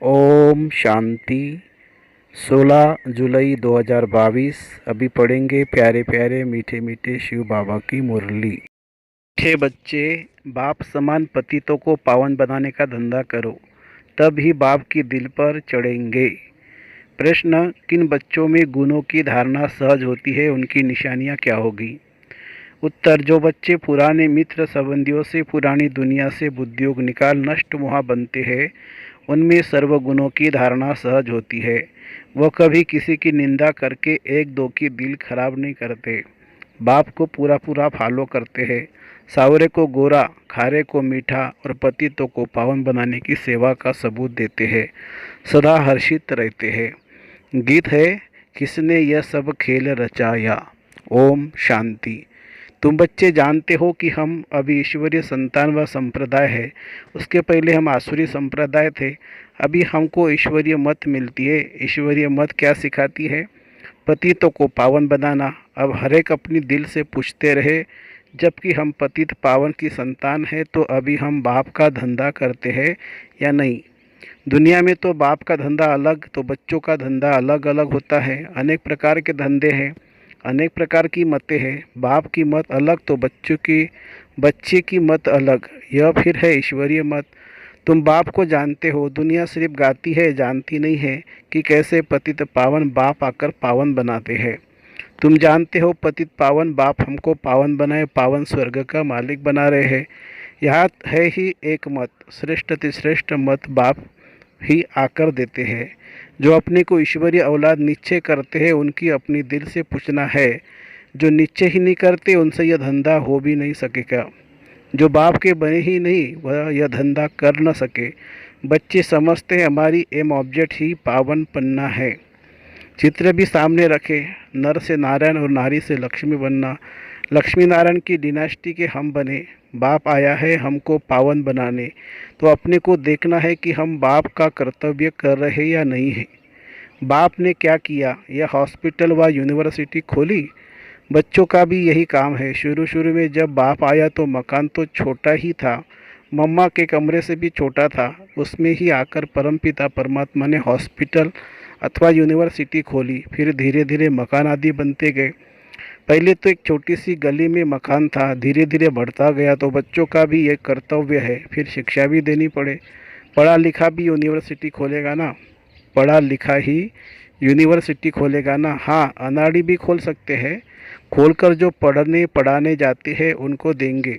ओम शांति। 16 जुलाई 2022। अभी पढ़ेंगे प्यारे प्यारे मीठे मीठे शिव बाबा की मुरली। मीठे बच्चे, बाप समान पतितों को पावन बनाने का धंधा करो, तब ही बाप की दिल पर चढ़ेंगे। प्रश्न: किन बच्चों में गुणों की धारणा सहज होती है, उनकी निशानियां क्या होगी? उत्तर: जो बच्चे पुराने मित्र संबंधियों से, पुरानी दुनिया से बुद्धियोग निकाल नष्ट मोहा बनते हैं, उनमें सर्वगुणों की धारणा सहज होती है। वह कभी किसी की निंदा करके एक दो की दिल खराब नहीं करते। बाप को पूरा पूरा फॉलो करते हैं। सावरे को गोरा, खारे को मीठा और पतितों को पावन बनाने की सेवा का सबूत देते हैं। सदा हर्षित रहते हैं। गीत है, किसने यह सब खेल रचाया। ओम शांति। तुम बच्चे जानते हो कि हम अभी ईश्वरीय संतान व संप्रदाय है। उसके पहले हम आसुरी संप्रदाय थे। अभी हमको ईश्वरीय मत मिलती है। ईश्वरीय मत क्या सिखाती है? पतितों को पावन बनाना। अब हर एक अपनी दिल से पूछते रहे, जबकि हम पतित पावन की संतान है, तो अभी हम बाप का धंधा करते हैं या नहीं? दुनिया में तो बाप का धंधा अलग, तो बच्चों का धंधा अलग अलग होता है। अनेक प्रकार के धंधे हैं, अनेक प्रकार की मतें हैं। बाप की मत अलग तो बच्चे की मत अलग। यह फिर है ईश्वरीय मत। तुम बाप को जानते हो, दुनिया सिर्फ गाती है, जानती नहीं है कि कैसे पतित पावन बाप आकर पावन बनाते हैं। तुम जानते हो पतित पावन बाप हमको पावन बनाए, पावन स्वर्ग का मालिक बना रहे हैं। यहाँ है ही एक मत, श्रेष्ठ अतिश्रेष्ठ मत बाप ही आकर देते हैं। जो अपने को ईश्वरीय औलाद निश्चय करते हैं, उनकी अपनी दिल से पूछना है। जो निश्चय ही नहीं करते, उनसे यह धंधा हो भी नहीं सकेगा। जो बाप के बने ही नहीं, वह यह धंधा कर न सके। बच्चे समझते हैं हमारी एम ऑब्जेक्ट ही पावन पन्ना है। चित्र भी सामने रखे, नर से नारायण और नारी से लक्ष्मी बनना। लक्ष्मी नारायण की डिनास्टी के हम बने। बाप आया है हमको पावन बनाने, तो अपने को देखना है कि हम बाप का कर्तव्य कर रहे या नहीं है। बाप ने क्या किया? यह हॉस्पिटल व यूनिवर्सिटी खोली। बच्चों का भी यही काम है। शुरू शुरू में जब बाप आया तो मकान तो छोटा ही था, मम्मा के कमरे से भी छोटा था। उसमें ही आकर परमपिता परमात्मा ने हॉस्पिटल अथवा यूनिवर्सिटी खोली। फिर धीरे धीरे मकान आदि बनते गए। पहले तो एक छोटी सी गली में मकान था, धीरे धीरे बढ़ता गया। तो बच्चों का भी एक कर्तव्य है, फिर शिक्षा भी देनी पड़े। पढ़ा लिखा भी यूनिवर्सिटी खोलेगा ना, पढ़ा लिखा ही यूनिवर्सिटी खोलेगा ना। हाँ, अनाड़ी भी खोल सकते हैं। खोलकर जो पढ़ने पढ़ाने जाते हैं उनको देंगे।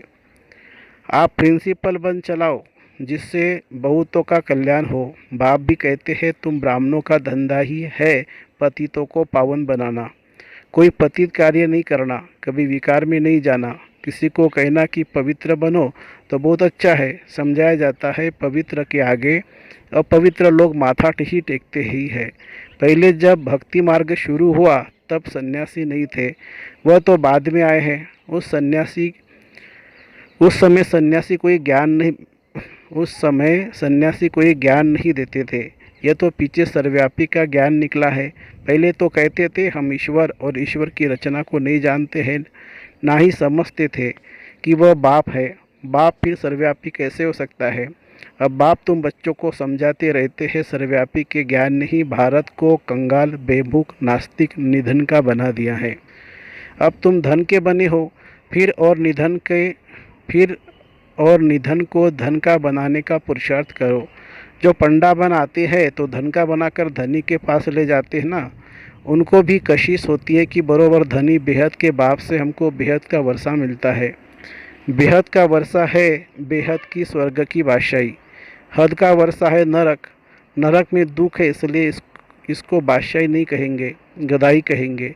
आप प्रिंसिपल बन चलाओ, जिससे बहुतों का कल्याण हो। बाप भी कहते हैं तुम ब्राह्मणों का धंधा ही है पतितों को पावन बनाना। कोई पतित कार्य नहीं करना, कभी विकार में नहीं जाना। किसी को कहना कि पवित्र बनो तो बहुत अच्छा है, समझाया जाता है पवित्र के आगे अपवित्र लोग माथा ही टेकते ही है। पहले जब भक्ति मार्ग शुरू हुआ तब सन्यासी नहीं थे, वह तो बाद में आए हैं। उस समय सन्यासी कोई ज्ञान नहीं देते थे। यह तो पीछे सर्वव्यापी का ज्ञान निकला है। पहले तो कहते थे हम ईश्वर और ईश्वर की रचना को नहीं जानते हैं, ना ही समझते थे कि वह बाप है। बाप फिर सर्वव्यापी कैसे हो सकता है? अब बाप तुम बच्चों को समझाते रहते हैं, सर्वव्यापी के ज्ञान ने ही भारत को कंगाल, बेभूख, नास्तिक, निधन का बना दिया है। अब तुम धन के बने हो, फिर और निधन को धन का बनाने का पुरुषार्थ करो। जो पंडा बन आते हैं तो धन का बनाकर धनी के पास ले जाते हैं ना। उनको भी कशिश होती है कि बरोबर धनी बेहद के बाप से हमको बेहद का वर्षा मिलता है। बेहद का वर्षा है बेहद की स्वर्ग की बादशाही। हद का वर्षा है नरक। नरक में दुख है, इसलिए इसको बादशाही नहीं कहेंगे, गदाई कहेंगे।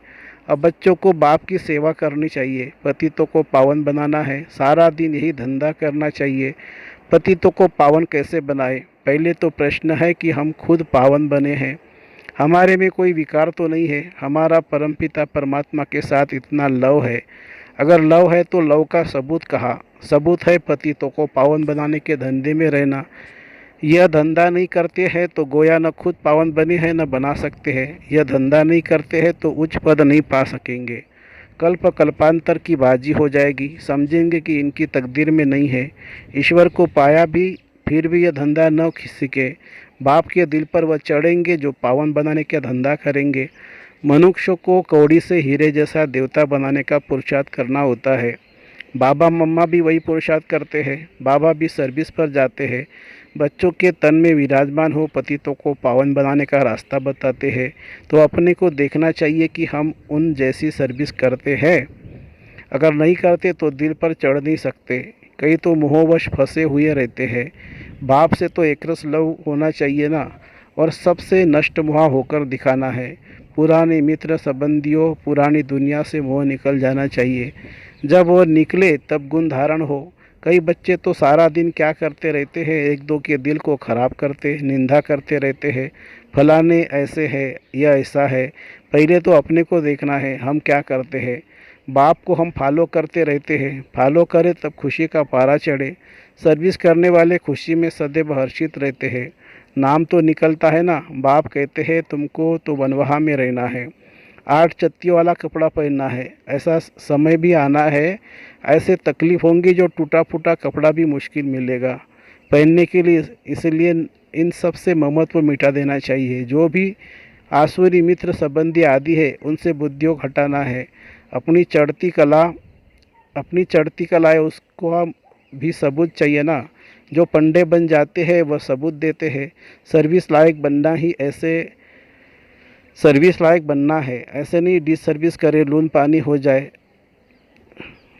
अब बच्चों को बाप की सेवा करनी चाहिए, पतितों को पावन बनाना है। सारा दिन यही धंधा करना चाहिए। पतितों को पावन कैसे बनाए? पहले तो प्रश्न है कि हम खुद पावन बने हैं। हमारे में कोई विकार तो नहीं है। हमारा परमपिता परमात्मा के साथ इतना लव है। अगर लव है तो लव का सबूत कहाँ? सबूत है पतितों को पावन बनाने के धंधे में रहना। यह धंधा नहीं करते हैं तो गोया न खुद पावन बने हैं न बना सकते हैं। यह धंधा नहीं करते हैं तो उच्च पद नहीं पा सकेंगे। कल्प कल्पांतर की बाजी हो जाएगी। समझेंगे कि इनकी तकदीर में नहीं है। ईश्वर को पाया भी फिर भी यह धंधा न सीखे। बाप के दिल पर वह चढ़ेंगे जो पावन बनाने का धंधा करेंगे। मनुष्य को कौड़ी से हीरे जैसा देवता बनाने का पुरुषार्थ करना होता है। बाबा मम्मा भी वही पुरुषार्थ करते हैं। बाबा भी सर्विस पर जाते हैं। बच्चों के तन में विराजमान हो पतितों को पावन बनाने का रास्ता बताते हैं। तो अपने को देखना चाहिए कि हम उन जैसी सर्विस करते हैं। अगर नहीं करते तो दिल पर चढ़ नहीं सकते। कई तो मोहवश फंसे हुए रहते हैं। बाप से तो एकरस लव होना चाहिए ना, और सबसे नष्ट मोह होकर दिखाना है। पुराने मित्र संबंधियों, पुरानी दुनिया से मोह निकल जाना चाहिए। जब वो निकले तब गुण धारण हो। कई बच्चे तो सारा दिन क्या करते रहते हैं, एक दो के दिल को ख़राब करते, निंदा करते रहते हैं। फलाने ऐसे है या ऐसा है। पहले तो अपने को देखना है, हम क्या करते हैं। बाप को हम फॉलो करते रहते हैं। फॉलो करें तब खुशी का पारा चढ़े। सर्विस करने वाले खुशी में सदैव हर्षित रहते हैं। नाम तो निकलता है ना। बाप कहते हैं तुमको तो बनवहा में रहना है, 8 चत्तियों वाला कपड़ा पहनना है। ऐसा समय भी आना है, ऐसे तकलीफ़ होंगी जो टूटा फूटा कपड़ा भी मुश्किल मिलेगा पहनने के लिए। इसलिए इन सब से ममत्व मिटा देना चाहिए। जो भी आसुरी मित्र संबंधी आदि है उनसे बुद्धियों हटाना है। अपनी चढ़ती कला है, उसको भी सबूत चाहिए ना। जो पंडे बन जाते हैं वह सबूत देते हैं। सर्विस लायक बनना है, ऐसे नहीं डिस सर्विस करे,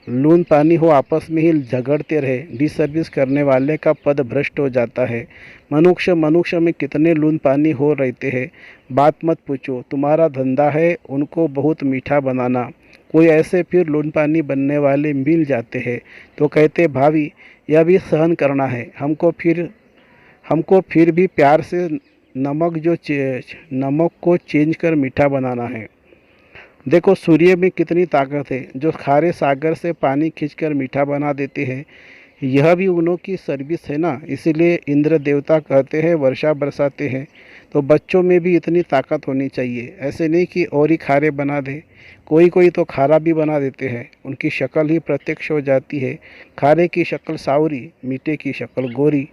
लून पानी हो आपस में ही झगड़ते रहे। डिस सर्विस करने वाले का पद भ्रष्ट हो जाता है। मनुष्य में कितने लून पानी हो रहते हैं, बात मत पूछो। तुम्हारा धंधा है उनको बहुत मीठा बनाना। कोई ऐसे फिर लून पानी बनने वाले मिल जाते हैं तो कहते भाभी यह भी सहन करना है। हमको फिर भी प्यार से नमक को चेंज कर मीठा बनाना है। देखो सूर्य में कितनी ताकत है, जो खारे सागर से पानी खींचकर मीठा बना देते हैं। यह भी उन्हों की सर्विस है ना। इसीलिए इंद्र देवता कहते हैं वर्षा बरसाते हैं। तो बच्चों में भी इतनी ताकत होनी चाहिए। ऐसे नहीं कि और ही खारे बना दे। कोई तो खारा भी बना देते हैं, उनकी शक्ल ही प्रत्यक्ष हो जाती है। खारे की शक्ल सावरी, मीठे की शक्ल गोरी।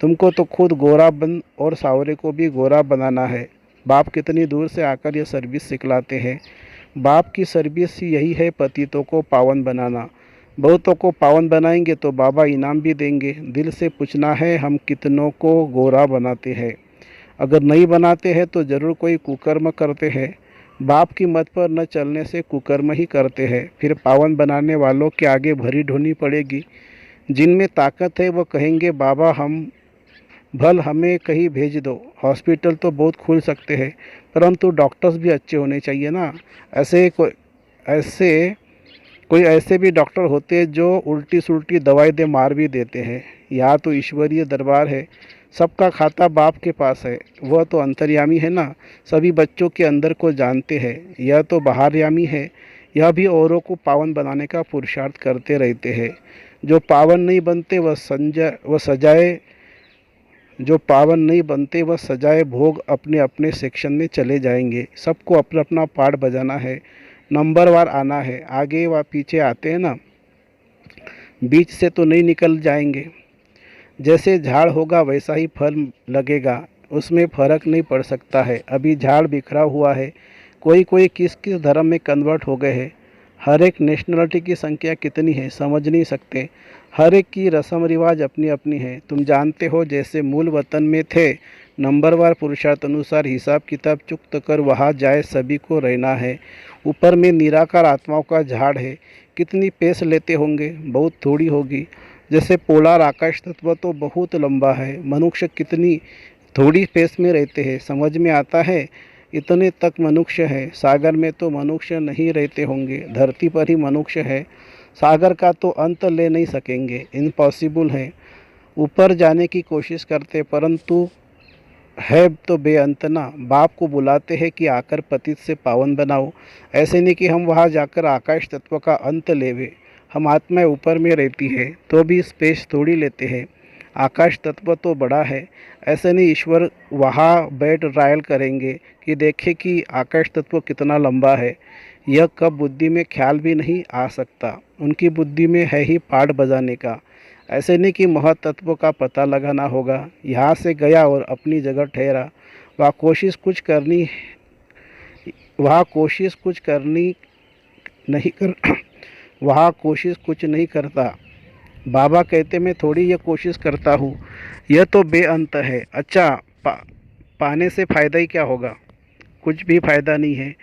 तुमको तो खुद गोरा बन और सावरे को भी गोरा बनाना है। बाप कितनी दूर से आकर यह सर्विस सिखलाते हैं। बाप की सर्विस यही है, पतितों को पावन बनाना। बहुतों को पावन बनाएंगे तो बाबा इनाम भी देंगे। दिल से पूछना है हम कितनों को गोरा बनाते हैं। अगर नहीं बनाते हैं तो ज़रूर कोई कुकर्म करते हैं। बाप की मत पर न चलने से कुकर्म ही करते हैं। फिर पावन बनाने वालों के आगे भरी ढोनी पड़ेगी। जिनमें ताकत है वो कहेंगे बाबा हमें कहीं भेज दो। हॉस्पिटल तो बहुत खुल सकते हैं, परंतु डॉक्टर्स भी अच्छे होने चाहिए ना। ऐसे कोई ऐसे भी डॉक्टर होते हैं जो उल्टी सुल्टी दवाई दे मार भी देते हैं। यहाँ तो ईश्वरीय दरबार है, सबका खाता बाप के पास है। वह तो अंतर्यामी है ना, सभी बच्चों के अंदर को जानते हैं। यह तो बाहरयामी है, यह भी औरों को पावन बनाने का पुरुषार्थ करते रहते हैं। जो पावन नहीं बनते वह सजाए भोग अपने अपने सेक्शन में चले जाएंगे। सबको अपना अपना पार्ट बजाना है, नंबरवार आना है। आगे व पीछे आते हैं ना, बीच से तो नहीं निकल जाएंगे। जैसे झाड़ होगा वैसा ही फल लगेगा, उसमें फर्क नहीं पड़ सकता है। अभी झाड़ बिखरा हुआ है। कोई किस किस धर्म में कन्वर्ट हो गए हैं। हर एक नेशनलिटी की संख्या कितनी है समझ नहीं सकते। हर एक की रस्म रिवाज अपनी अपनी है। तुम जानते हो जैसे मूल वतन में थे, नंबरवार पुरुषार्थ अनुसार हिसाब किताब चुकत कर वहाँ जाए सभी को रहना है। ऊपर में निराकार आत्माओं का झाड़ है। कितनी पेस लेते होंगे, बहुत थोड़ी होगी। जैसे पोलार आकाश तत्व तो बहुत लंबा है, मनुष्य कितनी थोड़ी पेस में रहते हैं। समझ में आता है, इतने तक मनुष्य है। सागर में तो मनुष्य नहीं रहते होंगे, धरती पर ही मनुष्य है। सागर का तो अंत ले नहीं सकेंगे, इम्पॉसिबल है। ऊपर जाने की कोशिश करते परंतु है तो बेअंत ना। बाप को बुलाते हैं कि आकर पतित से पावन बनाओ। ऐसे नहीं कि हम वहाँ जाकर आकाश तत्व का अंत लेवे। हम आत्माएं ऊपर में रहती है तो भी स्पेस थोड़ी लेते हैं। आकाश तत्व तो बड़ा है। ऐसे नहीं ईश्वर वहाँ बैठ ट्रायल करेंगे कि देखें कि आकाश तत्व कितना लंबा है। यह कब बुद्धि में ख्याल भी नहीं आ सकता। उनकी बुद्धि में है ही पाठ बजाने का। ऐसे नहीं कि महत्त्वों का पता लगाना होगा। यहाँ से गया और अपनी जगह ठहरा। वह कोशिश कुछ करनी वह कोशिश कुछ करनी नहीं कर वह कोशिश कुछ नहीं करता। बाबा कहते मैं थोड़ी ये कोशिश करता हूँ, यह तो बेअंत है। अच्छा, पाने से फ़ायदा ही क्या होगा? कुछ भी फ़ायदा नहीं है।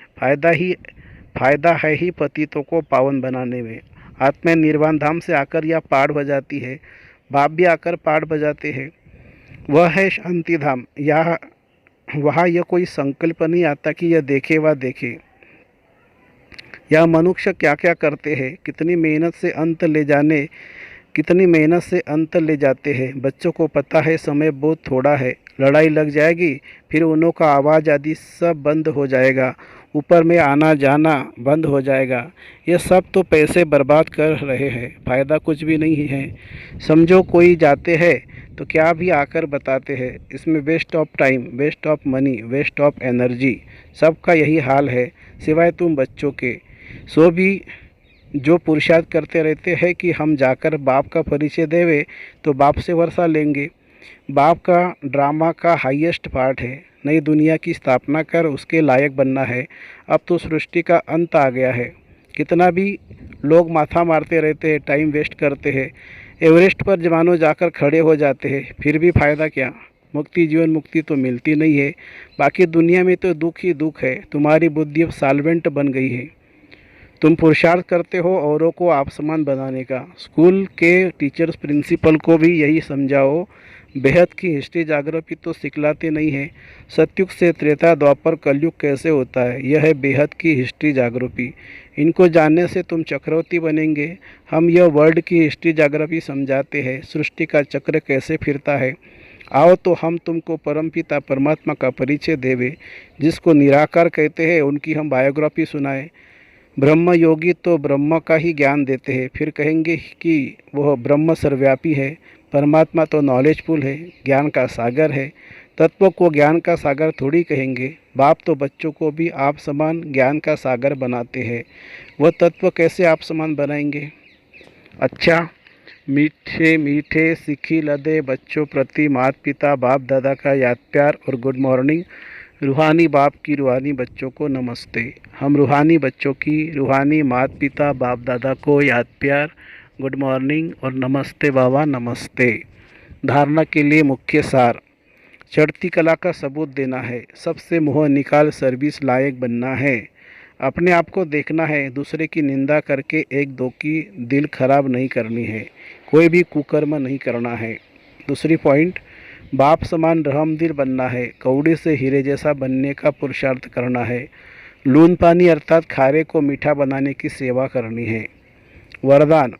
फ़ायदा है ही पतितों को पावन बनाने में। आत्मा निर्वाण धाम से आकर यह पहाड़ बजाती है, बाप भी आकर पहाड़ बजाते हैं। वह है शांति धाम। यह वहाँ यह कोई संकल्प नहीं आता कि यह देखे व देखे। यह मनुष्य क्या क्या करते हैं, कितनी मेहनत से अंत ले जाते हैं। बच्चों को पता है समय बहुत थोड़ा है, लड़ाई लग जाएगी, फिर उन्हों का आवाज़ आदि सब बंद हो जाएगा, ऊपर में आना जाना बंद हो जाएगा। ये सब तो पैसे बर्बाद कर रहे हैं, फ़ायदा कुछ भी नहीं है। समझो कोई जाते हैं तो क्या भी आकर बताते हैं, इसमें waste of time, waste of money, waste of energy. सबका यही हाल है, सिवाय तुम बच्चों के। सो भी जो पुरुषार्थ करते रहते हैं कि हम जाकर बाप का परिचय देवे तो बाप से वर्षा लेंगे। बाप का ड्रामा का हाईएस्ट पार्ट है, नई दुनिया की स्थापना कर उसके लायक बनना है। अब तो सृष्टि का अंत आ गया है। कितना भी लोग माथा मारते रहते हैं, टाइम वेस्ट करते हैं, एवरेस्ट पर जवानों जाकर खड़े हो जाते हैं, फिर भी फ़ायदा क्या? मुक्ति, जीवन मुक्ति तो मिलती नहीं है। बाकी दुनिया में तो दुख ही दुख है। तुम्हारी बुद्धि अब साल्वेंट बन गई है। तुम पुरुषार्थ करते हो औरों को आप समान बनाने का। स्कूल के टीचर्स प्रिंसिपल को भी यही समझाओ। बेहद की हिस्ट्री जाग्रफी तो सिखलाते नहीं है। सतयुग से त्रेता द्वापर कलयुग कैसे होता है, यह है बेहद की हिस्ट्री जाग्रफी। इनको जानने से तुम चक्रवर्ती बनेंगे। हम यह वर्ल्ड की हिस्ट्री जाग्रफी समझाते हैं, सृष्टि का चक्र कैसे फिरता है। आओ तो हम तुमको परमपिता परमात्मा का परिचय देवे, जिसको निराकार कहते हैं, उनकी हम बायोग्राफी सुनाएं। ब्रह्म योगी तो ब्रह्म का ही ज्ञान देते हैं, फिर कहेंगे कि वह ब्रह्म सर्वव्यापी है। परमात्मा तो नॉलेजफुल है, ज्ञान का सागर है। तत्व को ज्ञान का सागर थोड़ी कहेंगे। बाप तो बच्चों को भी आप समान ज्ञान का सागर बनाते हैं, वह तत्व कैसे आप समान बनाएंगे? अच्छा, मीठे मीठे सिखी लदे बच्चों प्रति माता पिता बाप दादा का याद प्यार और गुड मॉर्निंग। रूहानी बाप की रूहानी बच्चों को नमस्ते। हम रूहानी बच्चों की रूहानी माता पिता बाप दादा को याद प्यार, गुड मॉर्निंग और नमस्ते बाबा, नमस्ते। धारणा के लिए मुख्य सार: चढ़ती कला का सबूत देना है, सबसे मुँह निकाल सर्विस लायक बनना है, अपने आप को देखना है, दूसरे की निंदा करके एक दो की दिल खराब नहीं करनी है, कोई भी कुकर्म नहीं करना है। दूसरी पॉइंट, बाप समान रहमदिल बनना है, कौड़ी से हीरे जैसा बनने का पुरुषार्थ करना है, लून पानी अर्थात खारे को मीठा बनाने की सेवा करनी है। वरदान: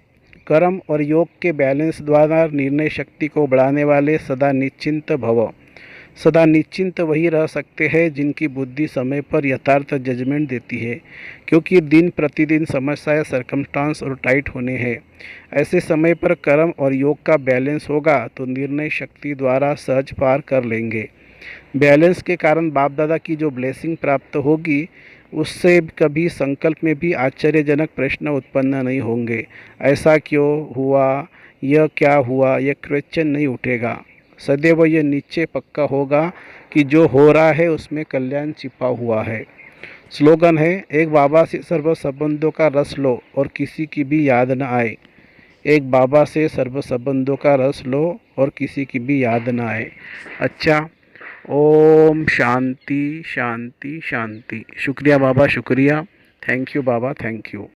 कर्म और योग के बैलेंस द्वारा निर्णय शक्ति को बढ़ाने वाले सदा निश्चिंत भव। सदा निश्चिंत वही रह सकते हैं जिनकी बुद्धि समय पर यथार्थ जजमेंट देती है, क्योंकि दिन प्रतिदिन समस्याएं, सरकमस्टांस और टाइट होने हैं। ऐसे समय पर कर्म और योग का बैलेंस होगा तो निर्णय शक्ति द्वारा सहज पार कर लेंगे। बैलेंस के कारण बाप दादा की जो ब्लेसिंग प्राप्त होगी, उससे कभी संकल्प में भी आश्चर्यजनक प्रश्न उत्पन्न नहीं होंगे। ऐसा क्यों हुआ, यह क्या हुआ, यह क्वेश्चन नहीं उठेगा। सदैव यह निश्चय पक्का होगा कि जो हो रहा है उसमें कल्याण छिपा हुआ है। स्लोगन है: एक बाबा से सर्व संबंधों का रस लो और किसी की भी याद न आए। एक बाबा से सर्व संबंधों का रस लो और किसी की भी याद न आए। अच्छा, ओम शांति शांति शांति। शुक्रिया बाबा, शुक्रिया। Thank you Baba, thank you.